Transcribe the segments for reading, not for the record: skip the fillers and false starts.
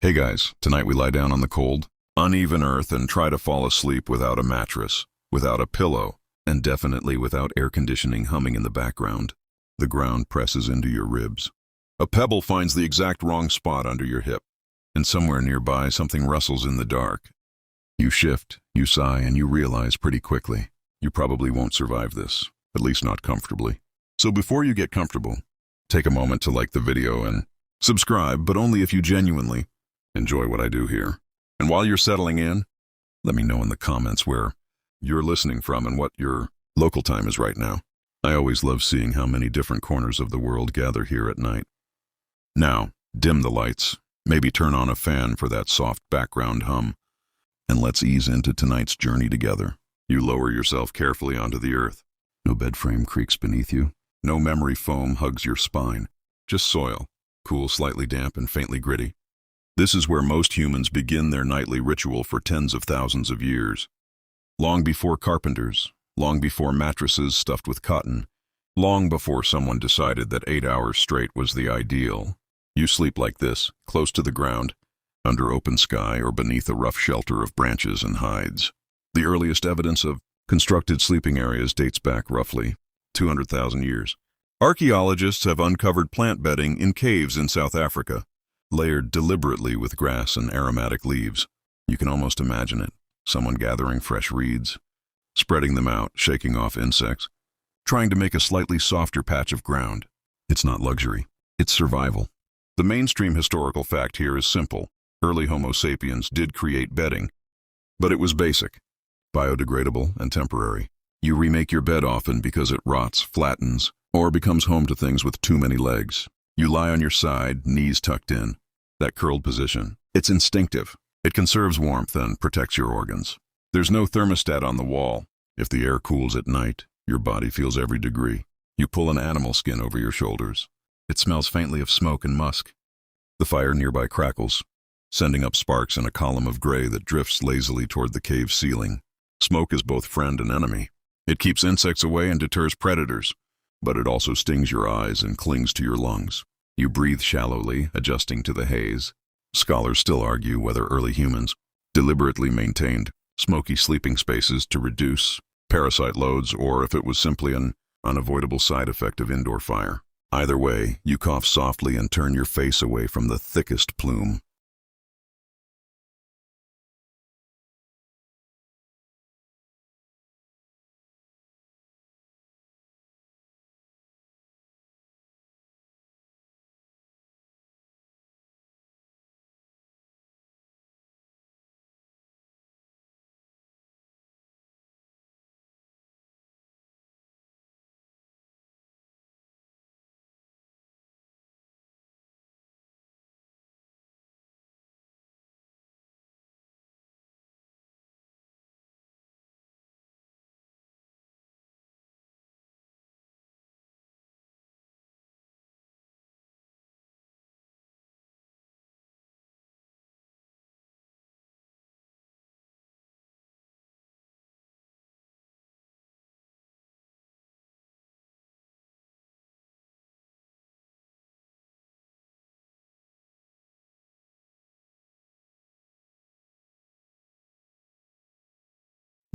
Hey guys, tonight we lie down on the cold, uneven earth and try to fall asleep without a mattress, without a pillow, and definitely without air conditioning humming in the background. The ground presses into your ribs. A pebble finds the exact wrong spot under your hip, and somewhere nearby something rustles in the dark. You shift, you sigh, and you realize pretty quickly, you probably won't survive this, at least not comfortably. So before you get comfortable, take a moment to like the video and subscribe, but only if you genuinely enjoy what I do here. And while you're settling in, let me know in the comments where you're listening from and what your local time is right now. I always love seeing how many different corners of the world gather here at night. Now, dim the lights, maybe turn on a fan for that soft background hum, and let's ease into tonight's journey together. You lower yourself carefully onto the earth. No bed frame creaks beneath you. No memory foam hugs your spine. Just soil, cool, slightly damp, and faintly gritty. This is where most humans begin their nightly ritual for tens of thousands of years. Long before carpenters, long before mattresses stuffed with cotton, long before someone decided that 8 hours straight was the ideal, you sleep like this, close to the ground, under open sky or beneath a rough shelter of branches and hides. The earliest evidence of constructed sleeping areas dates back roughly 200,000 years. Archaeologists have uncovered plant bedding in caves in South Africa, layered deliberately with grass and aromatic leaves. You can almost imagine it, someone gathering fresh reeds, spreading them out, shaking off insects, trying to make a slightly softer patch of ground. It's not luxury, it's survival. The mainstream historical fact here is simple. Early Homo sapiens did create bedding, but it was basic, biodegradable, and temporary. You remake your bed often because it rots, flattens, or becomes home to things with too many legs. You lie on your side, knees tucked in. That curled position. It's instinctive. It conserves warmth and protects your organs. There's no thermostat on the wall. If the air cools at night, your body feels every degree. You pull an animal skin over your shoulders. It smells faintly of smoke and musk. The fire nearby crackles, sending up sparks in a column of gray that drifts lazily toward the cave ceiling. Smoke is both friend and enemy. It keeps insects away and deters predators, but it also stings your eyes and clings to your lungs. You breathe shallowly, adjusting to the haze. Scholars still argue whether early humans deliberately maintained smoky sleeping spaces to reduce parasite loads or if it was simply an unavoidable side effect of indoor fire. Either way, you cough softly and turn your face away from the thickest plume.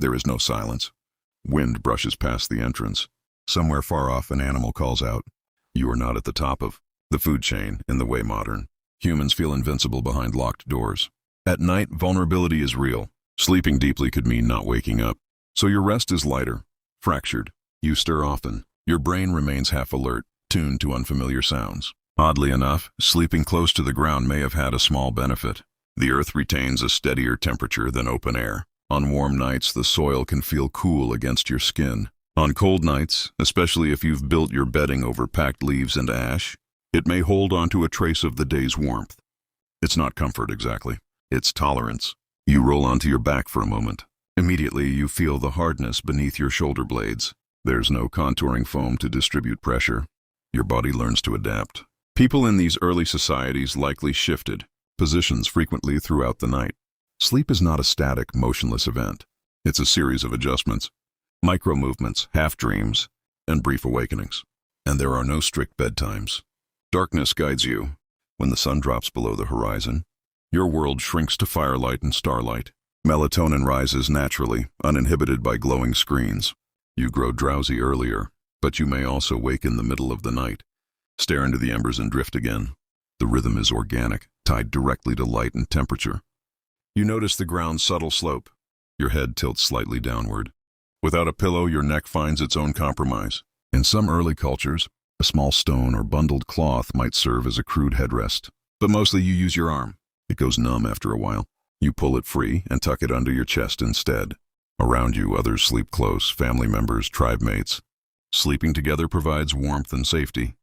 There is no silence. Wind brushes past the entrance. Somewhere far off, an animal calls out. You are not at the top of the food chain in the way modern humans feel invincible behind locked doors. At night, vulnerability is real. Sleeping deeply could mean not waking up. So your rest is lighter, fractured. You stir often. Your brain remains half alert, tuned to unfamiliar sounds. Oddly enough, sleeping close to the ground may have had a small benefit. The earth retains a steadier temperature than open air. On warm nights, the soil can feel cool against your skin. On cold nights, especially if you've built your bedding over packed leaves and ash, it may hold onto a trace of the day's warmth. It's not comfort exactly. It's tolerance. You roll onto your back for a moment. Immediately, you feel the hardness beneath your shoulder blades. There's no contouring foam to distribute pressure. Your body learns to adapt. People in these early societies likely shifted positions frequently throughout the night. Sleep is not a static, motionless event. It's a series of adjustments, micro-movements, half-dreams, and brief awakenings. And there are no strict bedtimes. Darkness guides you. When the sun drops below the horizon, Your world shrinks to firelight and starlight. Melatonin rises naturally, uninhibited by glowing screens. You grow drowsy earlier, but you may also wake in the middle of the night, stare into the embers and drift again. The rhythm is organic, tied directly to light and temperature. You notice the ground's subtle slope. Your head tilts slightly downward. Without a pillow, your neck finds its own compromise. In some early cultures, a small stone or bundled cloth might serve as a crude headrest, but mostly you use your arm. It goes numb after a while. You pull it free and tuck it under your chest instead. Around you, others sleep close, family members, tribe mates. Sleeping together provides warmth and safety.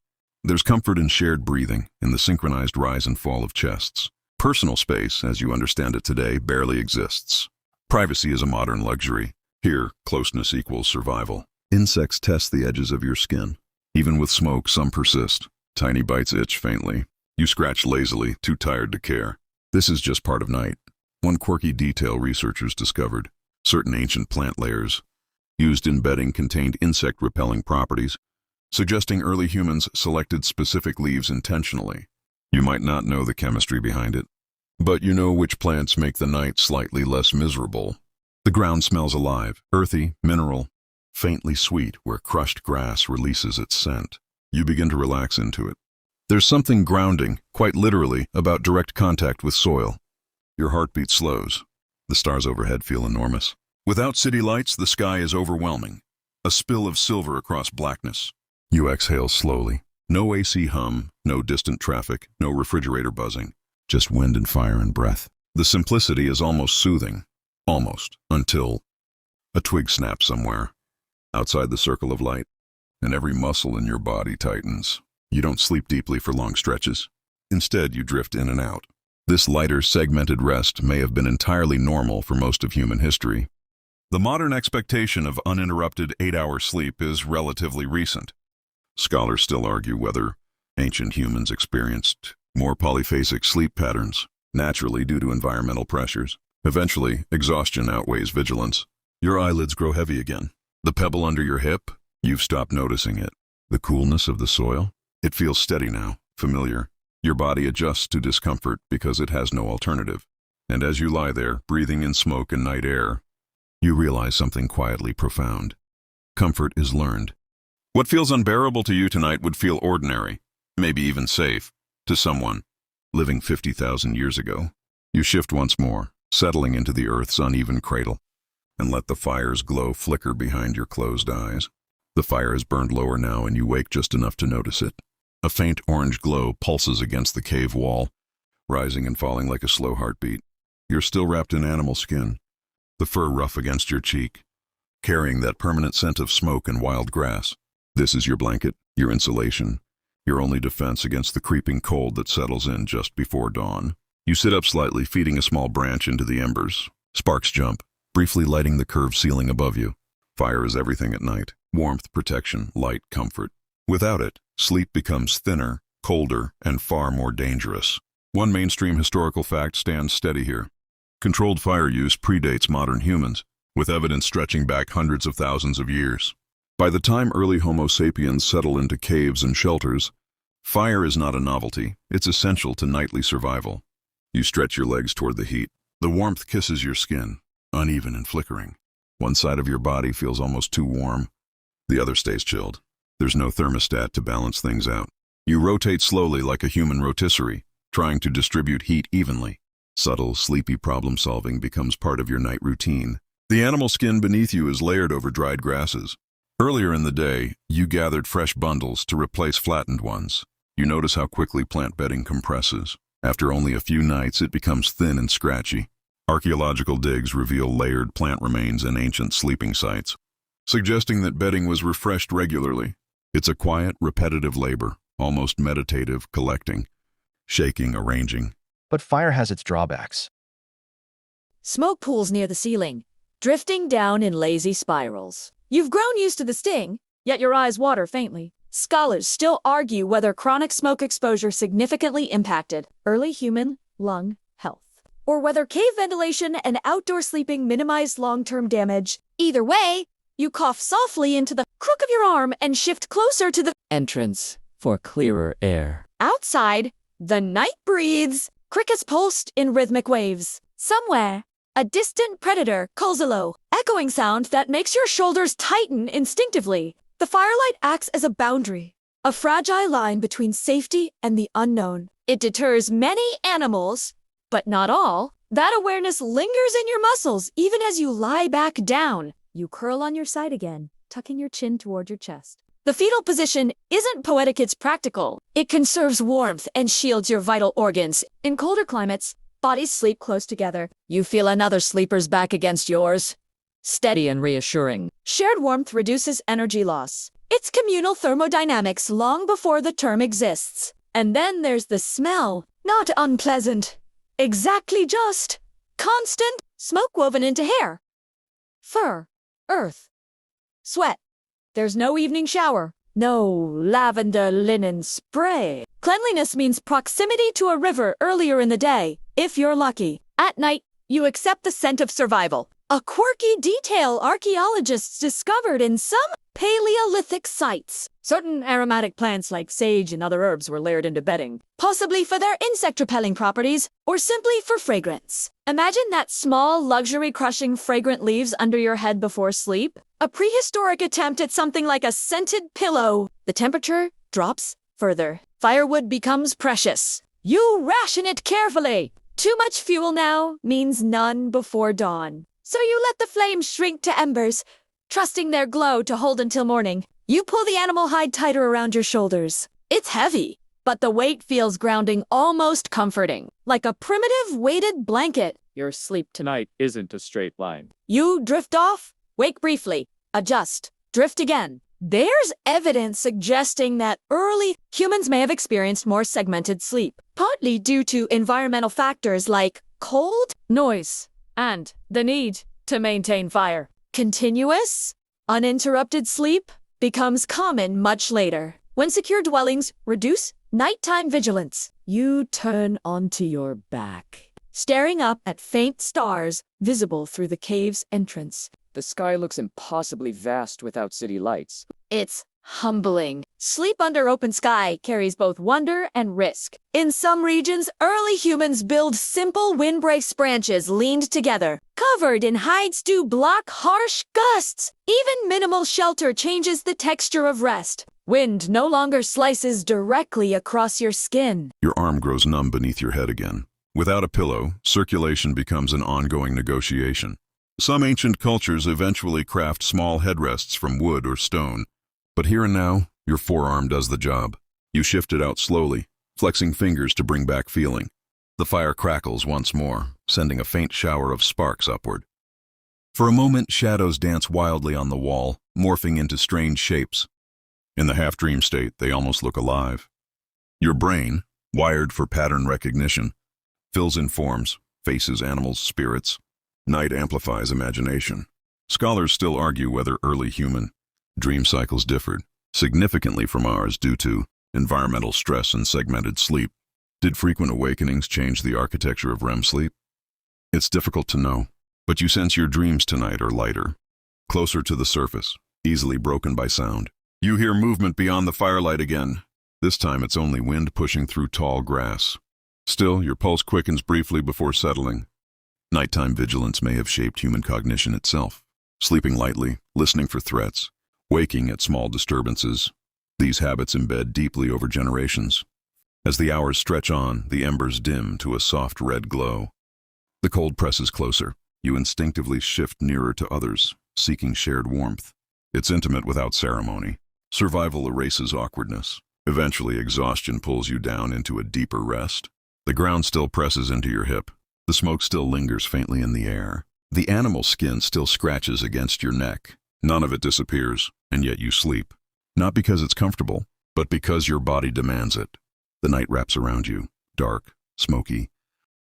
There's comfort in shared breathing, in the synchronized rise and fall of chests. Personal space, as you understand it today, barely exists. Privacy is a modern luxury. Here, closeness equals survival. Insects test the edges of your skin. Even with smoke, some persist. Tiny bites itch faintly. You scratch lazily, too tired to care. This is just part of night. One quirky detail researchers discovered. Certain ancient plant layers used in bedding contained insect-repelling properties, suggesting early humans selected specific leaves intentionally. You might not know the chemistry behind it, but you know which plants make the night slightly less miserable. The ground smells alive, earthy, mineral, faintly sweet where crushed grass releases its scent. You begin to relax into it. There's something grounding, quite literally, about direct contact with soil. Your heartbeat slows. The stars overhead feel enormous. Without city lights, the sky is overwhelming. A spill of silver across blackness. You exhale slowly. No AC hum, no distant traffic, no refrigerator buzzing. Just wind and fire and breath. The simplicity is almost soothing. Almost. Until a twig snaps somewhere, outside the circle of light, and every muscle in your body tightens. You don't sleep deeply for long stretches. Instead, you drift in and out. This lighter, segmented rest may have been entirely normal for most of human history. The modern expectation of uninterrupted 8-hour sleep is relatively recent. Scholars still argue whether ancient humans experienced more polyphasic sleep patterns, naturally due to environmental pressures. Eventually, exhaustion outweighs vigilance. Your eyelids grow heavy again. The pebble under your hip, you've stopped noticing it. The coolness of the soil, it feels steady now, familiar. Your body adjusts to discomfort because it has no alternative. And as you lie there, breathing in smoke and night air, you realize something quietly profound. Comfort is learned. What feels unbearable to you tonight would feel ordinary, maybe even safe, to someone living 50,000 years ago. You shift once more, settling into the earth's uneven cradle, and let the fire's glow flicker behind your closed eyes. The fire is burned lower now, and you wake just enough to notice it. A faint orange glow pulses against the cave wall, rising and falling like a slow heartbeat. You're still wrapped in animal skin, the fur rough against your cheek, carrying that permanent scent of smoke and wild grass. This is your blanket, your insulation, your only defense against the creeping cold that settles in just before dawn. You sit up slightly, feeding a small branch into the embers. Sparks jump, briefly lighting the curved ceiling above you. Fire is everything at night. Warmth, protection, light, comfort. Without it, sleep becomes thinner, colder, and far more dangerous. One mainstream historical fact stands steady here. Controlled fire use predates modern humans, with evidence stretching back hundreds of thousands of years. By the time early Homo sapiens settle into caves and shelters, fire is not a novelty, it's essential to nightly survival. You stretch your legs toward the heat. The warmth kisses your skin, uneven and flickering. One side of your body feels almost too warm, the other stays chilled. There's no thermostat to balance things out. You rotate slowly like a human rotisserie, trying to distribute heat evenly. Subtle, sleepy problem-solving becomes part of your night routine. The animal skin beneath you is layered over dried grasses. Earlier in the day, you gathered fresh bundles to replace flattened ones. You notice how quickly plant bedding compresses. After only a few nights, it becomes thin and scratchy. Archaeological digs reveal layered plant remains in ancient sleeping sites, suggesting that bedding was refreshed regularly. It's a quiet, repetitive labor, almost meditative, collecting, shaking, arranging. But fire has its drawbacks. Smoke pools near the ceiling, drifting down in lazy spirals. You've grown used to the sting, yet your eyes water faintly. Scholars still argue whether chronic smoke exposure significantly impacted early human lung health, or whether cave ventilation and outdoor sleeping minimized long-term damage. Either way, you cough softly into the crook of your arm and shift closer to the entrance for clearer air. outside. The night breathes, Crickets pulsed in rhythmic waves. Somewhere, a distant predator calls a low, echoing sound that makes your shoulders tighten instinctively. The firelight acts as a boundary, a fragile line between safety and the unknown. It deters many animals, but not all. That awareness lingers in your muscles even as you lie back down. You curl on your side again, tucking your chin toward your chest. The fetal position isn't poetic, it's practical. It conserves warmth and shields your vital organs. In colder climates, bodies sleep close together. You feel another sleeper's back against yours. Steady and reassuring. Shared warmth reduces energy loss. It's communal thermodynamics long before the term exists. And then there's the smell. Not unpleasant. Exactly just. Constant. Smoke woven into hair. Fur. Earth. Sweat. There's no evening shower. No lavender linen spray. Cleanliness means proximity to a river earlier in the day, if you're lucky. At night, you accept the scent of survival. A quirky detail archaeologists discovered in some Paleolithic sites. Certain aromatic plants like sage and other herbs were layered into bedding, possibly for their insect-repelling properties or simply for fragrance. Imagine that small, luxury-crushing fragrant leaves under your head before sleep. A prehistoric attempt at something like a scented pillow. The temperature drops further. Firewood becomes precious. You ration it carefully. Too much fuel now means none before dawn. So you let the flames shrink to embers, trusting their glow to hold until morning. You pull the animal hide tighter around your shoulders. It's heavy, but the weight feels grounding, almost comforting, like a primitive weighted blanket. Your sleep tonight isn't a straight line. You drift off, wake briefly, adjust, drift again. There's evidence suggesting that early humans may have experienced more segmented sleep, partly due to environmental factors like cold, noise, and the need to maintain fire. Continuous, uninterrupted sleep becomes common much later. When secure dwellings reduce nighttime vigilance, you turn onto your back, staring up at faint stars visible through the cave's entrance. The sky looks impossibly vast without city lights. It's humbling. Sleep under open sky carries both wonder and risk. In some regions, early humans build simple windbreaks branches leaned together, covered in hides to block harsh gusts. Even minimal shelter changes the texture of rest. Wind no longer slices directly across your skin. Your arm grows numb beneath your head again. Without a pillow, circulation becomes an ongoing negotiation. Some ancient cultures eventually craft small headrests from wood or stone. But here and now, your forearm does the job. You shift it out slowly, flexing fingers to bring back feeling. The fire crackles once more, sending a faint shower of sparks upward. For a moment, shadows dance wildly on the wall, morphing into strange shapes. In the half-dream state, they almost look alive. Your brain, wired for pattern recognition, fills in forms, faces, animals, spirits. Night amplifies imagination. Scholars still argue whether early human dream cycles differed significantly from ours due to environmental stress and segmented sleep. Did frequent awakenings change the architecture of REM sleep? It's difficult to know, but you sense your dreams tonight are lighter, closer to the surface, easily broken by sound. You hear movement beyond the firelight again. This time it's only wind pushing through tall grass. Still, your pulse quickens briefly before settling. Nighttime vigilance may have shaped human cognition itself. Sleeping lightly, listening for threats, waking at small disturbances. These habits embed deeply over generations. As the hours stretch on, the embers dim to a soft red glow. The cold presses closer. You instinctively shift nearer to others, seeking shared warmth. It's intimate without ceremony. Survival erases awkwardness. Eventually, exhaustion pulls you down into a deeper rest. The ground still presses into your hip. The smoke still lingers faintly in the air. The animal skin still scratches against your neck. None of it disappears, and yet you sleep. Not because it's comfortable, but because your body demands it. The night wraps around you, dark, smoky,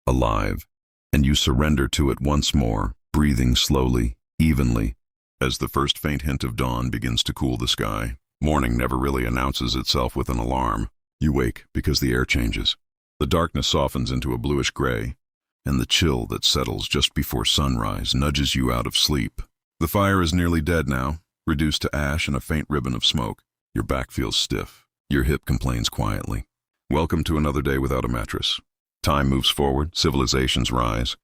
alive, and you surrender to it once more, breathing slowly, evenly. As the first faint hint of dawn begins to cool the sky, morning never really announces itself with an alarm. You wake because the air changes. The darkness softens into a bluish gray, and the chill that settles just before sunrise nudges you out of sleep. The fire is nearly dead now, reduced to ash and a faint ribbon of smoke. Your back feels stiff. Your hip complains quietly. Welcome to another day without a mattress. Time moves forward, civilizations rise,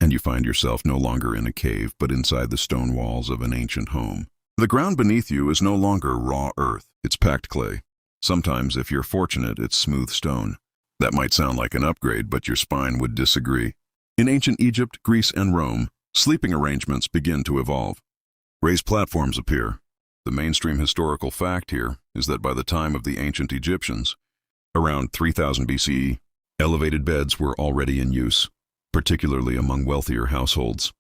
and you find yourself no longer in a cave, but inside the stone walls of an ancient home. The ground beneath you is no longer raw earth, it's packed clay. Sometimes, if you're fortunate, it's smooth stone. That might sound like an upgrade, but your spine would disagree. In ancient Egypt, Greece, and Rome, sleeping arrangements begin to evolve. Raised platforms appear. The mainstream historical fact here is that by the time of the ancient Egyptians, around 3000 BCE, elevated beds were already in use, particularly among wealthier households.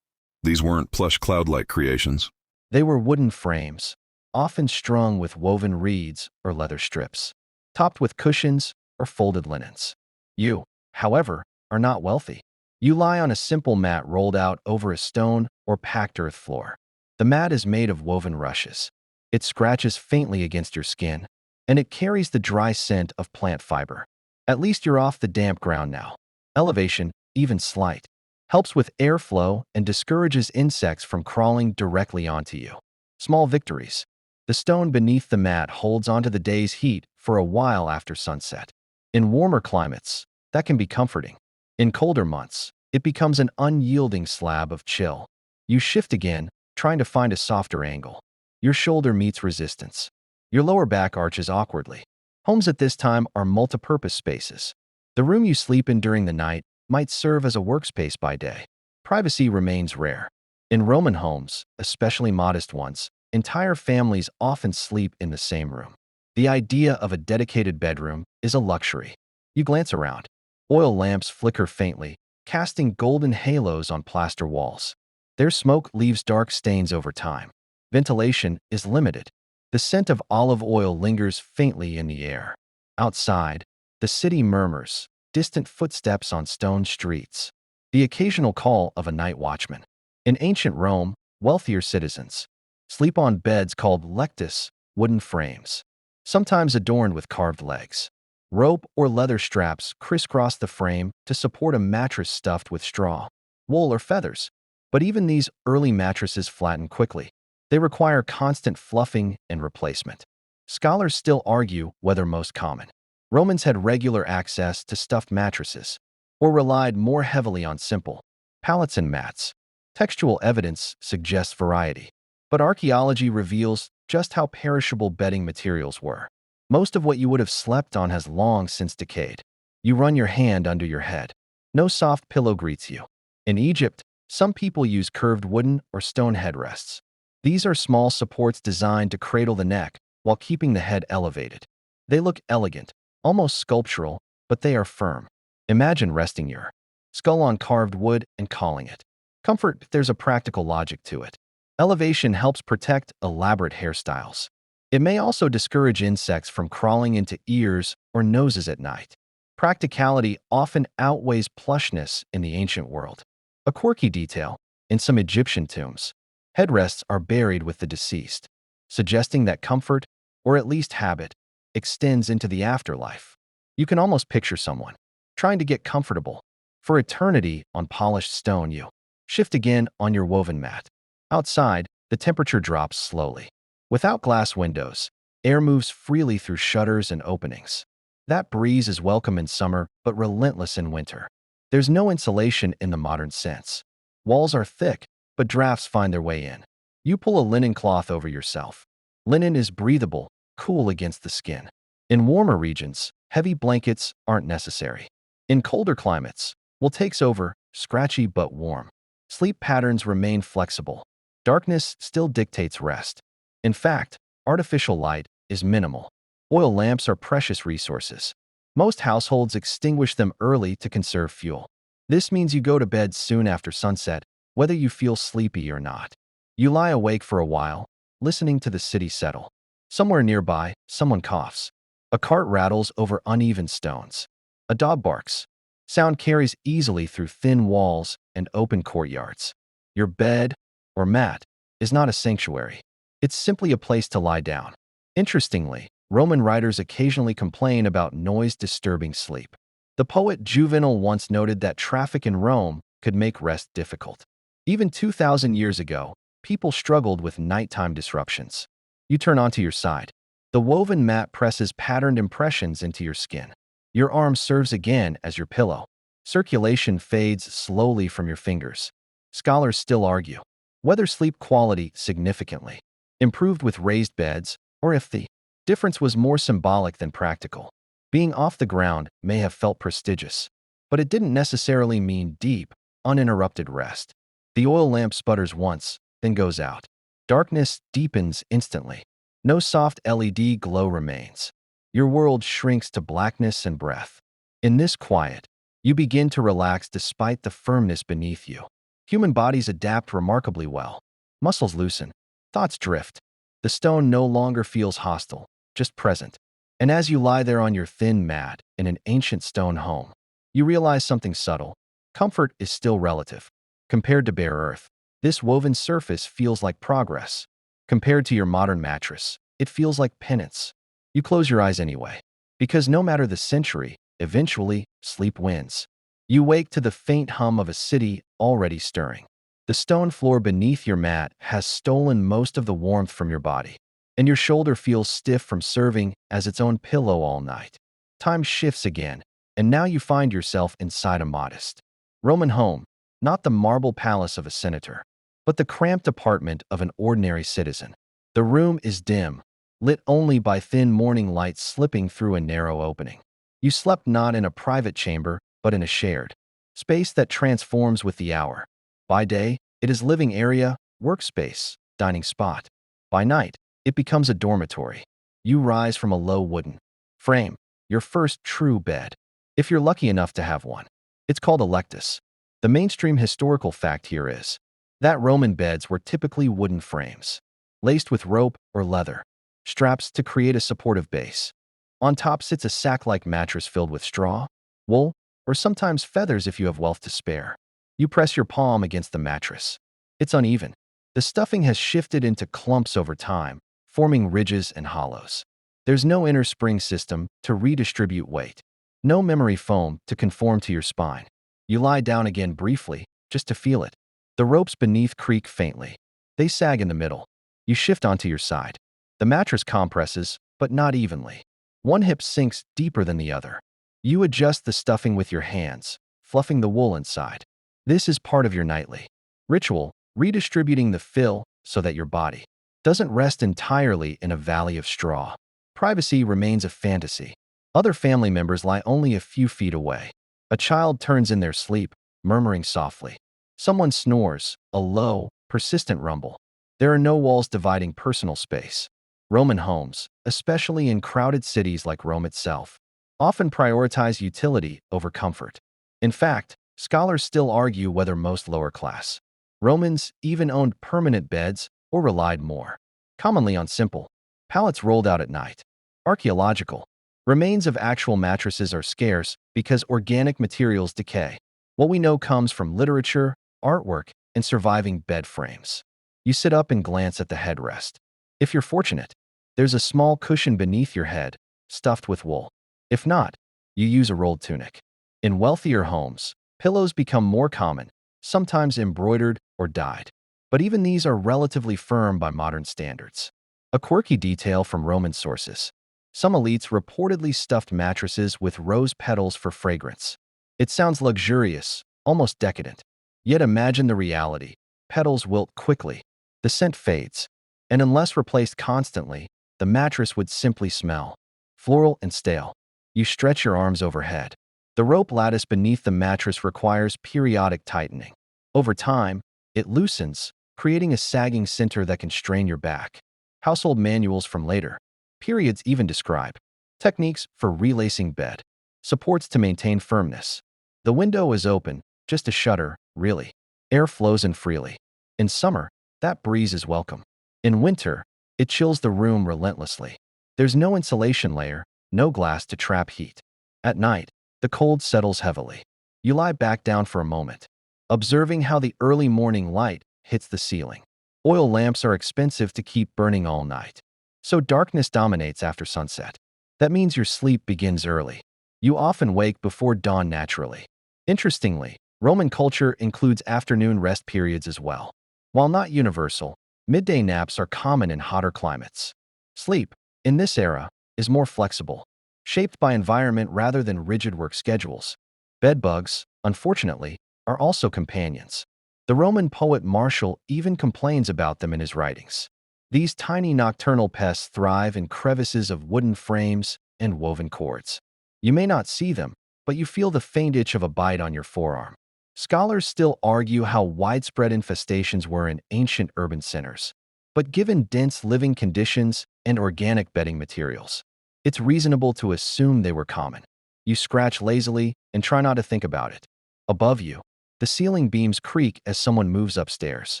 These weren't plush cloud-like creations. They were wooden frames, often strung with woven reeds or leather strips, topped with cushions or folded linens. You, however, are not wealthy. You lie on a simple mat rolled out over a stone or packed earth floor. The mat is made of woven rushes. It scratches faintly against your skin, and it carries the dry scent of plant fiber. At least you're off the damp ground now. Elevation, even slight, helps with airflow and discourages insects from crawling directly onto you. Small victories. The stone beneath the mat holds onto the day's heat for a while after sunset. In warmer climates, that can be comforting. In colder months, it becomes an unyielding slab of chill. You shift again, trying to find a softer angle. Your shoulder meets resistance. Your lower back arches awkwardly. Homes at this time are multipurpose spaces. The room you sleep in during the night might serve as a workspace by day. Privacy remains rare. In Roman homes, especially modest ones, entire families often sleep in the same room. The idea of a dedicated bedroom is a luxury. You glance around. Oil lamps flicker faintly, casting golden halos on plaster walls. Their smoke leaves dark stains over time. Ventilation is limited. The scent of olive oil lingers faintly in the air. Outside, the city murmurs, distant footsteps on stone streets. The occasional call of a night watchman. In ancient Rome, wealthier citizens sleep on beds called lectus, wooden frames, sometimes adorned with carved legs. Rope or leather straps crisscross the frame to support a mattress stuffed with straw, wool, or feathers. But even these early mattresses flatten quickly. They require constant fluffing and replacement. Scholars still argue whether most common. Romans had regular access to stuffed mattresses, or relied more heavily on simple pallets and mats. Textual evidence suggests variety, but archaeology reveals just how perishable bedding materials were. Most of what you would have slept on has long since decayed. You run your hand under your head. No soft pillow greets you. In Egypt, some people use curved wooden or stone headrests. These are small supports designed to cradle the neck while keeping the head elevated. They look elegant, almost sculptural, but they are firm. Imagine resting your skull on carved wood and calling it comfort. There's a practical logic to it. Elevation helps protect elaborate hairstyles. It may also discourage insects from crawling into ears or noses at night. Practicality often outweighs plushness in the ancient world. A quirky detail: in some Egyptian tombs, headrests are buried with the deceased, suggesting that comfort, or at least habit, extends into the afterlife. You can almost picture someone trying to get comfortable for eternity on polished stone. You shift again on your woven mat. Outside, the temperature drops slowly. Without glass windows, air moves freely through shutters and openings. That breeze is welcome in summer, but relentless in winter. There's no insulation in the modern sense. Walls are thick, but drafts find their way in. You pull a linen cloth over yourself. Linen is breathable, cool against the skin. In warmer regions, heavy blankets aren't necessary. In colder climates, wool takes over, scratchy but warm. Sleep patterns remain flexible. Darkness still dictates rest. In fact, artificial light is minimal. Oil lamps are precious resources. Most households extinguish them early to conserve fuel. This means you go to bed soon after sunset, whether you feel sleepy or not. You lie awake for a while, listening to the city settle. Somewhere nearby, someone coughs. A cart rattles over uneven stones. A dog barks. Sound carries easily through thin walls and open courtyards. Your bed, or mat, is not a sanctuary. It's simply a place to lie down. Interestingly, Roman writers occasionally complain about noise disturbing sleep. The poet Juvenal once noted that traffic in Rome could make rest difficult. Even 2,000 years ago, people struggled with nighttime disruptions. You turn onto your side. The woven mat presses patterned impressions into your skin. Your arm serves again as your pillow. Circulation fades slowly from your fingers. Scholars still argue whether sleep quality significantly improved with raised beds or if the difference was more symbolic than practical. Being off the ground may have felt prestigious, but it didn't necessarily mean deep, uninterrupted rest. The oil lamp sputters once, then goes out. Darkness deepens instantly. No soft LED glow remains. Your world shrinks to blackness and breath. In this quiet, you begin to relax despite the firmness beneath you. Human bodies adapt remarkably well. Muscles loosen. Thoughts drift. The stone no longer feels hostile, just present. And as you lie there on your thin mat in an ancient stone home, you realize something subtle. Comfort is still relative. Compared to bare earth, this woven surface feels like progress. Compared to your modern mattress, it feels like penance. You close your eyes anyway, because no matter the century, eventually, sleep wins. You wake to the faint hum of a city already stirring. The stone floor beneath your mat has stolen most of the warmth from your body, and your shoulder feels stiff from serving as its own pillow all night. Time shifts again, and now you find yourself inside a modest Roman home, not the marble palace of a senator, but the cramped apartment of an ordinary citizen. The room is dim, lit only by thin morning light slipping through a narrow opening. You slept not in a private chamber, but in a shared space that transforms with the hour. By day, it is living area, workspace, dining spot. By night, it becomes a dormitory. You rise from a low wooden frame, your first true bed, if you're lucky enough to have one. It's called a lectus. The mainstream historical fact here is that Roman beds were typically wooden frames, laced with rope or leather straps to create a supportive base. On top sits a sack-like mattress filled with straw, wool, or sometimes feathers if you have wealth to spare. You press your palm against the mattress. It's uneven. The stuffing has shifted into clumps over time, forming ridges and hollows. There's no inner spring system to redistribute weight. No memory foam to conform to your spine. You lie down again briefly, just to feel it. The ropes beneath creak faintly. They sag in the middle. You shift onto your side. The mattress compresses, but not evenly. One hip sinks deeper than the other. You adjust the stuffing with your hands, fluffing the wool inside. This is part of your nightly ritual, redistributing the fill so that your body doesn't rest entirely in a valley of straw. Privacy remains a fantasy. Other family members lie only a few feet away. A child turns in their sleep, murmuring softly. Someone snores, a low, persistent rumble. There are no walls dividing personal space. Roman homes, especially in crowded cities like Rome itself, often prioritize utility over comfort. In fact, scholars still argue whether most lower-class Romans even owned permanent beds or relied more commonly on simple pallets rolled out at night. Archaeological remains of actual mattresses are scarce because organic materials decay. What we know comes from literature, artwork, and surviving bed frames. You sit up and glance at the headrest. If you're fortunate, there's a small cushion beneath your head, stuffed with wool. If not, you use a rolled tunic. In wealthier homes, pillows become more common, sometimes embroidered or dyed. But even these are relatively firm by modern standards. A quirky detail from Roman sources. Some elites reportedly stuffed mattresses with rose petals for fragrance. It sounds luxurious, almost decadent. Yet imagine the reality. Petals wilt quickly. The scent fades. And unless replaced constantly, the mattress would simply smell floral and stale. You stretch your arms overhead. The rope lattice beneath the mattress requires periodic tightening. Over time, it loosens, creating a sagging center that can strain your back. Household manuals from later periods even describe techniques for relacing bed supports to maintain firmness. The window is open, just a shutter, really. Air flows in freely. In summer, that breeze is welcome. In winter, it chills the room relentlessly. There's no insulation layer, no glass to trap heat. At night, the cold settles heavily. You lie back down for a moment, observing how the early morning light hits the ceiling. Oil lamps are expensive to keep burning all night, so darkness dominates after sunset. That means your sleep begins early. You often wake before dawn naturally. Interestingly, Roman culture includes afternoon rest periods as well. While not universal, midday naps are common in hotter climates. Sleep, in this era, is more flexible, shaped by environment rather than rigid work schedules. Bedbugs, unfortunately, are also companions. The Roman poet Martial even complains about them in his writings. These tiny nocturnal pests thrive in crevices of wooden frames and woven cords. You may not see them, but you feel the faint itch of a bite on your forearm. Scholars still argue how widespread infestations were in ancient urban centers. But given dense living conditions and organic bedding materials, it's reasonable to assume they were common. You scratch lazily and try not to think about it. Above you, the ceiling beams creak as someone moves upstairs.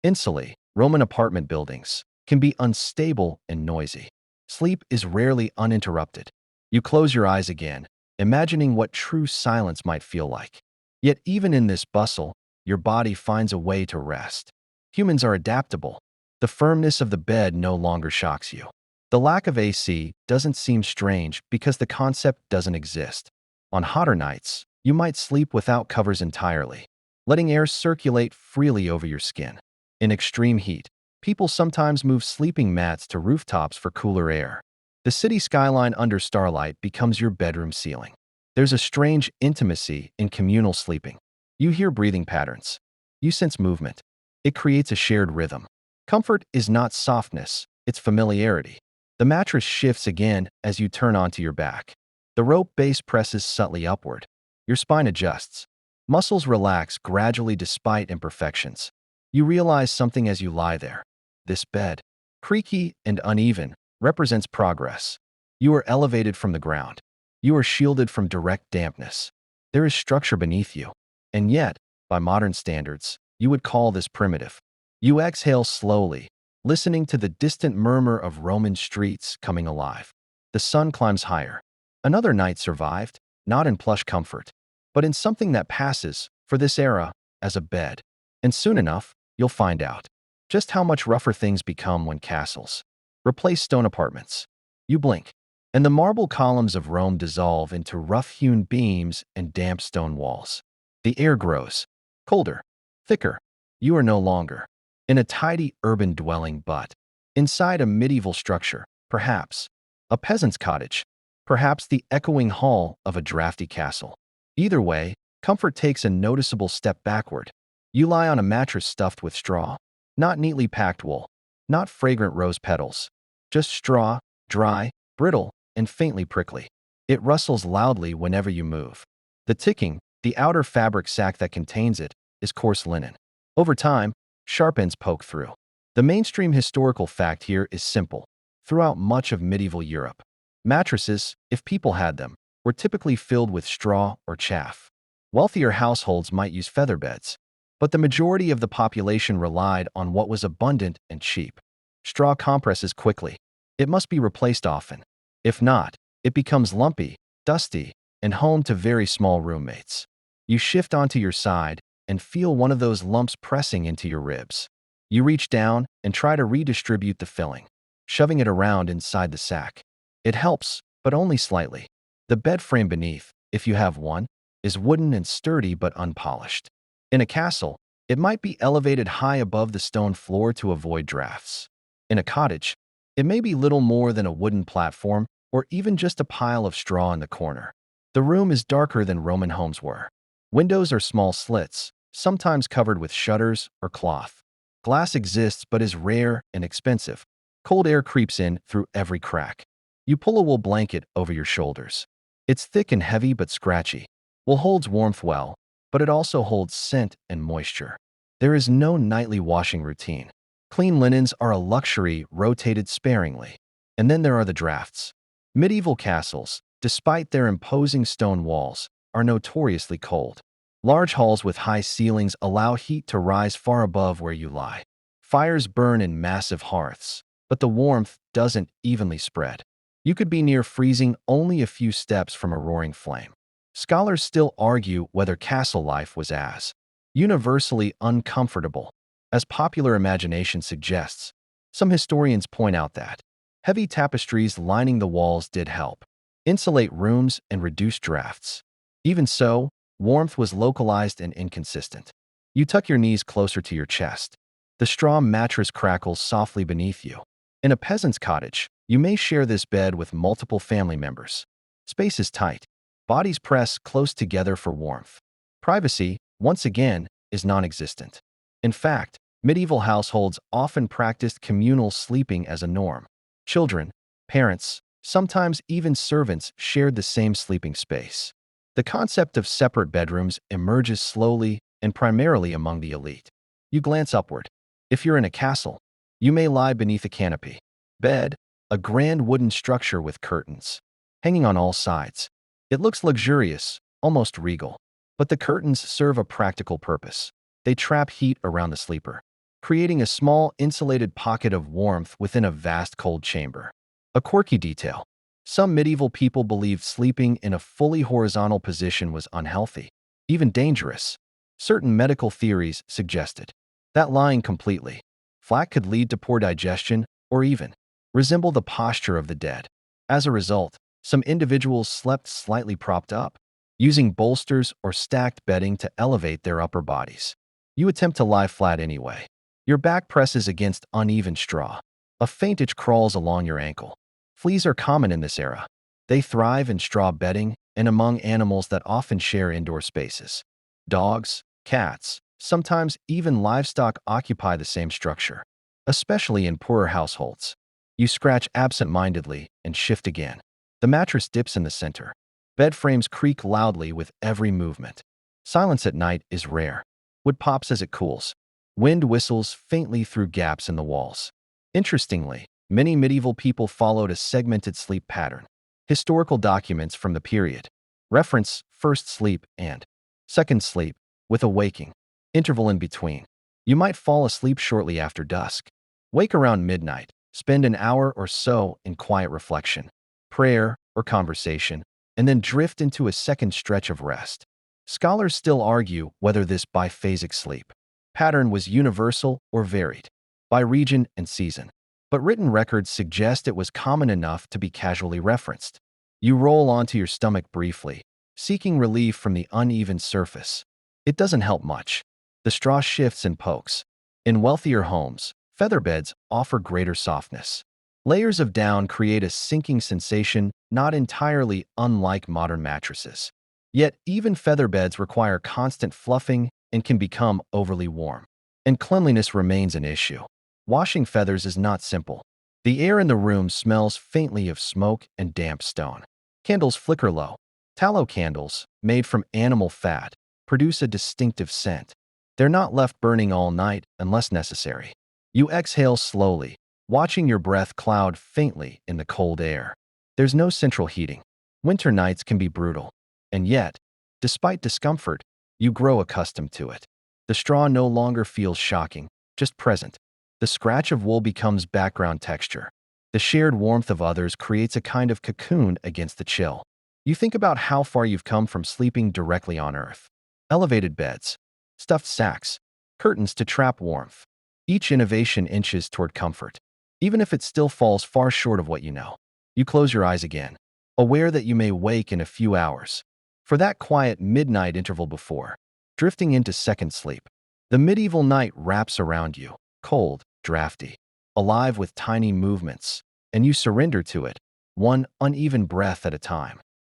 Insulae, Roman apartment buildings, can be unstable and noisy. Sleep is rarely uninterrupted. You close your eyes again, imagining what true silence might feel like. Yet even in this bustle, your body finds a way to rest. Humans are adaptable. The firmness of the bed no longer shocks you. The lack of AC doesn't seem strange because the concept doesn't exist. On hotter nights, you might sleep without covers entirely, letting air circulate freely over your skin. In extreme heat, people sometimes move sleeping mats to rooftops for cooler air. The city skyline under starlight becomes your bedroom ceiling. There's a strange intimacy in communal sleeping. You hear breathing patterns. You sense movement. It creates a shared rhythm. Comfort is not softness, it's familiarity. The mattress shifts again as you turn onto your back. The rope base presses subtly upward. Your spine adjusts. Muscles relax gradually despite imperfections. You realize something as you lie there. This bed, creaky and uneven, represents progress. You are elevated from the ground. You are shielded from direct dampness. There is structure beneath you. And yet, by modern standards, you would call this primitive. You exhale slowly, listening to the distant murmur of Roman streets coming alive. The sun climbs higher. Another night survived, not in plush comfort, but in something that passes, for this era, as a bed. And soon enough, you'll find out just how much rougher things become when castles replace stone apartments. You blink, and the marble columns of Rome dissolve into rough-hewn beams and damp stone walls. The air grows colder, thicker. You are no longer in a tidy urban dwelling but inside a medieval structure, perhaps a peasant's cottage, perhaps the echoing hall of a drafty castle. Either way, comfort takes a noticeable step backward. You lie on a mattress stuffed with straw, not neatly packed wool, not fragrant rose petals, just straw, dry, brittle, and faintly prickly. It rustles loudly whenever you move. The ticking, the outer fabric sac that contains it, is coarse linen. Over time, sharp ends poke through. The mainstream historical fact here is simple. Throughout much of medieval Europe, mattresses, if people had them, were typically filled with straw or chaff. Wealthier households might use feather beds, but the majority of the population relied on what was abundant and cheap. Straw compresses quickly. It must be replaced often. If not, it becomes lumpy, dusty, and home to very small roommates. You shift onto your side and feel one of those lumps pressing into your ribs. You reach down and try to redistribute the filling, shoving it around inside the sack. It helps, but only slightly. The bed frame beneath, if you have one, is wooden and sturdy but unpolished. In a castle, it might be elevated high above the stone floor to avoid drafts. In a cottage, it may be little more than a wooden platform or even just a pile of straw in the corner. The room is darker than Roman homes were. Windows are small slits, sometimes covered with shutters or cloth. Glass exists but is rare and expensive. Cold air creeps in through every crack. You pull a wool blanket over your shoulders. It's thick and heavy but scratchy. Wool holds warmth well, but it also holds scent and moisture. There is no nightly washing routine. Clean linens are a luxury rotated sparingly. And then there are the drafts. Medieval castles, despite their imposing stone walls, are notoriously cold. Large halls with high ceilings allow heat to rise far above where you lie. Fires burn in massive hearths, but the warmth doesn't evenly spread. You could be near freezing only a few steps from a roaring flame. Scholars still argue whether castle life was as universally uncomfortable as popular imagination suggests. Some historians point out that heavy tapestries lining the walls did help insulate rooms and reduce drafts. Even so, warmth was localized and inconsistent. You tuck your knees closer to your chest. The straw mattress crackles softly beneath you. In a peasant's cottage, you may share this bed with multiple family members. Space is tight. Bodies press close together for warmth. Privacy, once again, is non-existent. In fact, medieval households often practiced communal sleeping as a norm. Children, parents, sometimes even servants shared the same sleeping space. The concept of separate bedrooms emerges slowly and primarily among the elite. You glance upward. If you're in a castle, you may lie beneath a canopy. Bed, a grand wooden structure with curtains, hanging on all sides. It looks luxurious, almost regal. But the curtains serve a practical purpose. They trap heat around the sleeper, creating a small insulated pocket of warmth within a vast cold chamber. A quirky detail. Some medieval people believed sleeping in a fully horizontal position was unhealthy, even dangerous. Certain medical theories suggested that lying completely flat could lead to poor digestion or even resemble the posture of the dead. As a result, some individuals slept slightly propped up, using bolsters or stacked bedding to elevate their upper bodies. You attempt to lie flat anyway. Your back presses against uneven straw. A faint itch crawls along your ankle. Fleas are common in this era. They thrive in straw bedding and among animals that often share indoor spaces. Dogs, cats, sometimes even livestock occupy the same structure, especially in poorer households. You scratch absent-mindedly and shift again. The mattress dips in the center. Bed frames creak loudly with every movement. Silence at night is rare. Wood pops as it cools. Wind whistles faintly through gaps in the walls. Interestingly, many medieval people followed a segmented sleep pattern. Historical documents from the period reference first sleep and second sleep, with a waking interval in between. You might fall asleep shortly after dusk. Wake around midnight. Spend an hour or so in quiet reflection, prayer, or conversation, and then drift into a second stretch of rest. Scholars still argue whether this biphasic sleep pattern was universal or varied by region and season, but written records suggest it was common enough to be casually referenced. You roll onto your stomach briefly, seeking relief from the uneven surface. It doesn't help much. The straw shifts and pokes. In wealthier homes, feather beds offer greater softness. Layers of down create a sinking sensation not entirely unlike modern mattresses. Yet, even feather beds require constant fluffing and can become overly warm. And cleanliness remains an issue. Washing feathers is not simple. The air in the room smells faintly of smoke and damp stone. Candles flicker low. Tallow candles, made from animal fat, produce a distinctive scent. They're not left burning all night unless necessary. You exhale slowly, watching your breath cloud faintly in the cold air. There's no central heating. Winter nights can be brutal. And yet, despite discomfort, you grow accustomed to it. The straw no longer feels shocking, just present. The scratch of wool becomes background texture. The shared warmth of others creates a kind of cocoon against the chill. You think about how far you've come from sleeping directly on earth. Elevated beds, stuffed sacks, curtains to trap warmth. Each innovation inches toward comfort, even if it still falls far short of what you know. You close your eyes again, aware that you may wake in a few hours. For that quiet midnight interval before, drifting into second sleep, the medieval night wraps around you, cold, drafty, alive with tiny movements, and you surrender to it, one uneven breath at a time.